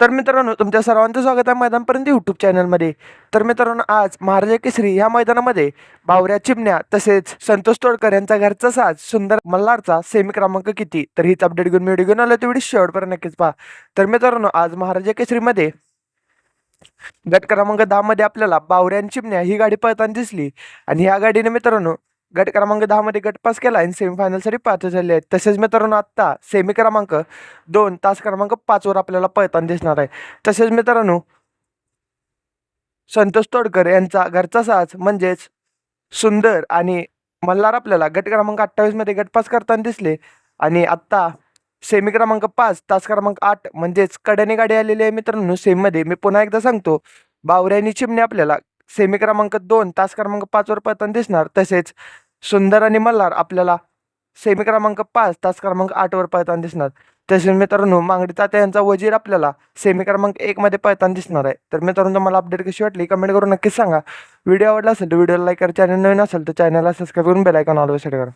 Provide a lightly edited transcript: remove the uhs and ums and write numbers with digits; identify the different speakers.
Speaker 1: तर मित्रांनो, तुमच्या सर्वांचं स्वागत आहे मैदानपर्यंत यूट्यूब चॅनलमध्ये. तर मित्रांनो, आज महाराजा केसरी ह्या मैदानामध्ये बावऱ्या चिमण्या तसेच संतोष तोडकर यांचा घरचा साज सुंदर मल्हारचा सेमी क्रमांक किती, तर हीच अपडेट घेऊन व्हिडिओ घेऊन आलो. तर व्हिडिओ शेवटपर्यंत नक्कीच पहा. तर मित्रांनो, आज महाराजा केसरीमध्ये गट क्रमांक 10 मध्ये आपल्याला बावऱ्या आणि चिमण्या ही गाडी पळताना दिसली आणि ह्या गाडीने मित्रांनो गट क्रमांक 10 मध्ये गट पास केला आणि सेमीफायनलसाठी पात्र झाले आहेत. तसेच मित्रांनो, आत्ता सेमी क्रमांक 2 तास क्रमांक 5 वर आपल्याला पळताना दिसणार आहे. तसेच मित्रांनो, संतोष तोडकर यांचा घरचा साज म्हणजेच सुंदर आणि मल्हार आपल्याला गट क्रमांक 28 मध्ये गट पास करताना दिसले आणि आत्ता सेमी क्रमांक 5 तास क्रमांक 8 म्हणजेच कड्याने गाडी आलेली आहे मित्रांनो सेमीमध्ये. मी पुन्हा एकदा सांगतो, बावऱ्या आणि चिमणे आपल्याला सेमी क्रमांक 2 तास क्रमांक 5 वर पळताना दिसणार. तसेच सुंदर आणि मल्हार आपल्याला सेमी क्रमांक 5 तास क्रमांक 8 वर पळताना दिसणार. तसेच मित्रांनो, मांगडी तात्या यांचा वजीर आपल्याला सेमी क्रमांक 1 मध्ये पळताना दिसणार आहे. तर मित्रांनो, मला अपडेट कशी वाटली कमेंट करून नक्कीच सांगा. व्हिडिओ आवडला असेल तर व्हिडिओला लाईक करा, चॅनल नवीन असेल तर चॅनलला सबस्क्राईब करून बेल आयकॉन ऑल सेट करा.